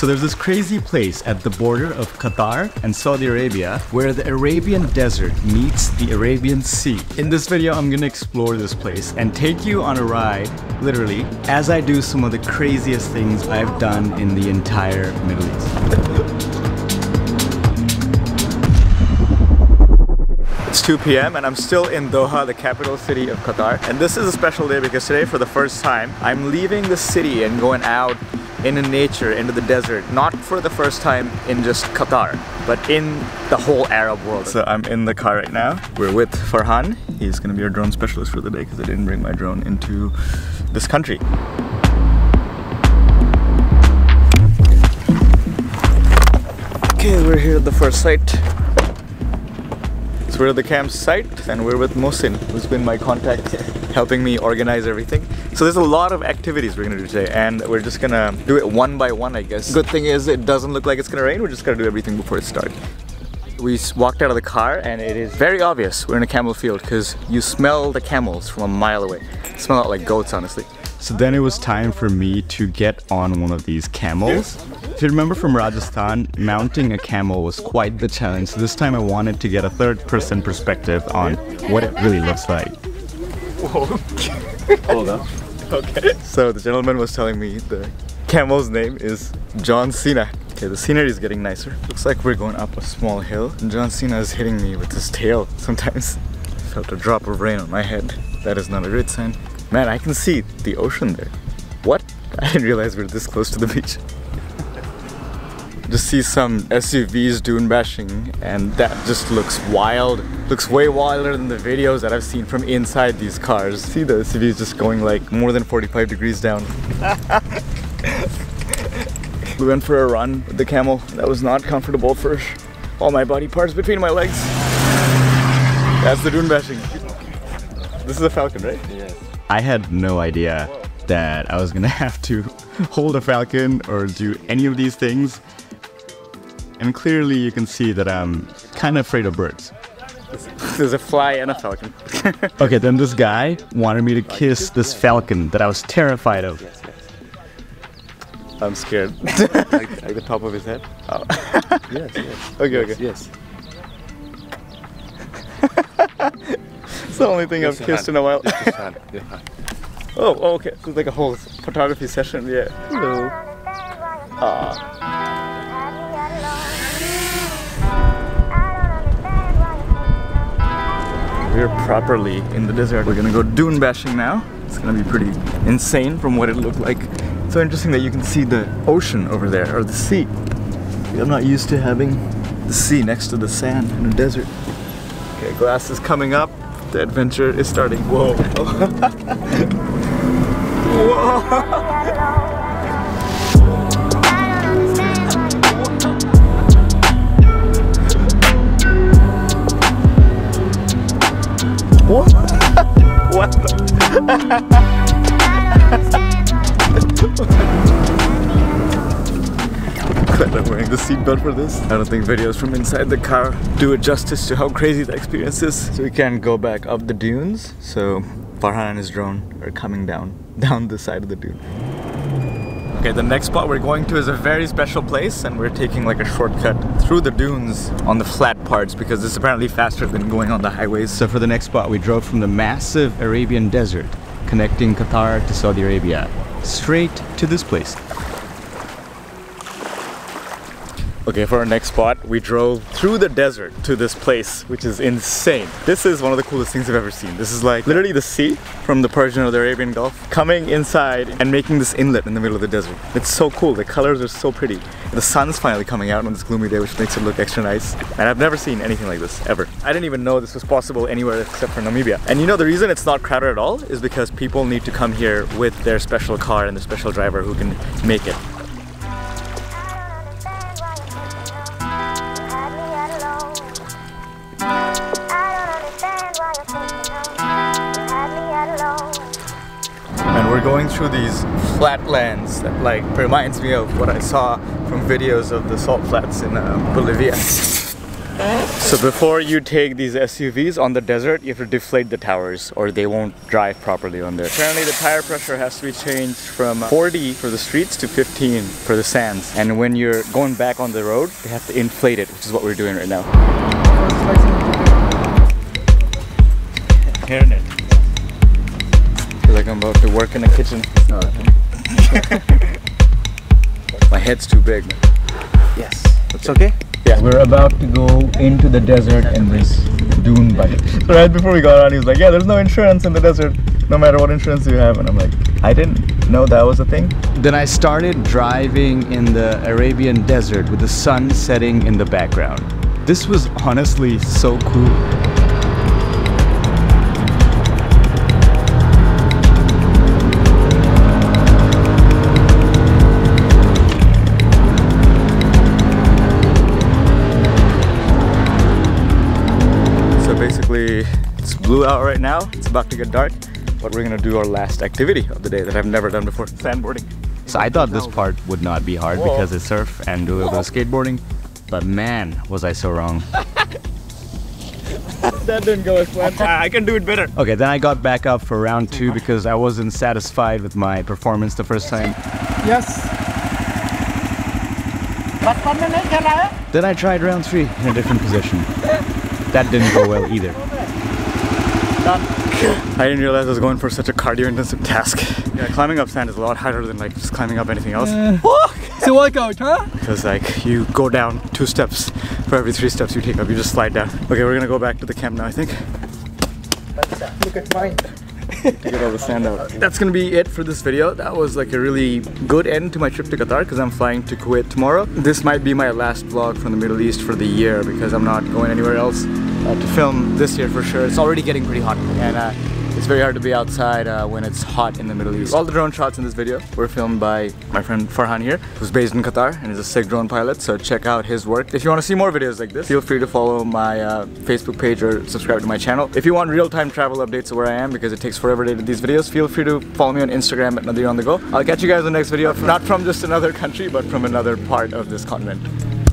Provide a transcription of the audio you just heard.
So there's this crazy place at the border of Qatar and Saudi Arabia where the Arabian desert meets the Arabian Sea. In this video, I'm gonna explore this place and take you on a ride, literally, as I do some of the craziest things I've done in the entire Middle East. It's 2 p.m. and I'm still in Doha, the capital city of Qatar. And this is a special day because today, for the first time, I'm leaving the city and going out into nature, into the desert. Not for the first time in just Qatar, but in the whole Arab world. So I'm in the car right now. We're with Farhan. He's gonna be our drone specialist for the day because I didn't bring my drone into this country. Okay, we're here at the first site. So we're at the campsite and we're with Mohsin, who's been my contact, helping me organize everything. So there's a lot of activities we're gonna do today and we're just gonna do it one by one, I guess. Good thing is it doesn't look like it's gonna rain. We're just gonna do everything before it starts. We walked out of the car and it is very obvious we're in a camel field because you smell the camels from a mile away. They smell out like goats, honestly. So then it was time for me to get on one of these camels. If you remember from Rajasthan, mounting a camel was quite the challenge. So this time I wanted to get a third-person perspective on what it really looks like. Whoa. Hold on. Okay. So the gentleman was telling me the camel's name is John Cena. Okay, the scenery is getting nicer. Looks like we're going up a small hill. And John Cena is hitting me with his tail sometimes. I felt a drop of rain on my head. That is not a great sign. Man, I can see the ocean there. What? I didn't realize we're this close to the beach. Just see some SUVs dune bashing and that just looks wild. Looks way wilder than the videos that I've seen from inside these cars. See the SUVs just going like more than 45 degrees down. We went for a run with the camel. That was not comfortable for all my body parts between my legs. That's the dune bashing. This is a falcon, right? Yeah. I had no idea that I was gonna have to hold a falcon or do any of these things. And clearly you can see that I'm kind of afraid of birds. There's a fly and a falcon. Okay, then this guy wanted me to kiss this falcon that I was terrified of. I'm scared. like the top of his head? Oh. Yes, yes. Okay, okay. Yes. It's the only thing I've kissed in a while. Oh, okay. So it's like a whole photography session, yeah. Hello. We're properly in the desert. We're gonna go dune bashing now. It's gonna be pretty insane from what it looked like. It's so interesting that you can see the ocean over there, or the sea. I'm not used to having the sea next to the sand in a desert. Okay, glass is coming up. The adventure is starting. Whoa. Whoa. What? What the? Glad I'm wearing the seatbelt for this. I don't think videos from inside the car do it justice to how crazy the experience is. So we can't go back up the dunes. So Farhan and his drone are coming down the side of the dune. Okay, the next spot we're going to is a very special place and we're taking like a shortcut through the dunes on the flat parts because it's apparently faster than going on the highways. So for the next spot we drove from the massive Arabian desert connecting Qatar to Saudi Arabia straight to this place. Okay, for our next spot, we drove through the desert to this place, which is insane. This is one of the coolest things I've ever seen. This is like literally the sea from the Persian or the Arabian Gulf coming inside and making this inlet in the middle of the desert. It's so cool. The colors are so pretty. The sun's finally coming out on this gloomy day, which makes it look extra nice. And I've never seen anything like this, ever. I didn't even know this was possible anywhere except for Namibia. And you know, the reason it's not crowded at all is because people need to come here with their special car and their special driver who can make it. And we're going through these flatlands that like reminds me of what I saw from videos of the salt flats in Bolivia. So before you take these SUVs on the desert, you have to deflate the towers or they won't drive properly on there. Apparently the tire pressure has to be changed from 40 for the streets to 15 for the sands. And when you're going back on the road, they have to inflate it, which is what we're doing right now. Hearing it. Feel like I'm about to work in a kitchen. My head's too big. Yes. It's okay? Yeah. We're about to go into the desert in this dune bike. So right before we got on, he was like, yeah, there's no insurance in the desert, no matter what insurance you have. And I'm like, I didn't know that was a thing. Then I started driving in the Arabian desert with the sun setting in the background. This was honestly so cool. Basically, it's blue out right now. It's about to get dark, but we're gonna do our last activity of the day that I've never done before, sandboarding. So I thought this part would not be hard because it's surf and do a little bit of skateboarding, but man, was I so wrong. That didn't go as planned. I can do it better. Okay, then I got back up for round 2 because I wasn't satisfied with my performance the first time. Yes. Then I tried round 3 in a different position. That didn't go well either. Done. I didn't realize I was going for such a cardio-intensive task. Yeah, climbing up sand is a lot harder than like just climbing up anything else. It's a workout, huh? Because like you go down 2 steps for every 3 steps you take up. You just slide down. Okay, we're gonna go back to the camp now, I think. Look at mine. To get all the sand out. That's gonna be it for this video. That was like a really good end to my trip to Qatar because I'm flying to Kuwait tomorrow. This might be my last vlog from the Middle East for the year because I'm not going anywhere else to film this year for sure. It's already getting pretty hot and it's very hard to be outside when it's hot in the Middle East. All the drone shots in this video were filmed by my friend Farhan here, who's based in Qatar and is a sick drone pilot, so check out his work. If you want to see more videos like this, feel free to follow my Facebook page or subscribe to my channel. If you want real-time travel updates of where I am, because it takes forever to edit these videos, feel free to follow me on Instagram at Nadir on the go. I'll catch you guys in the next video, not from just another country, but from another part of this continent.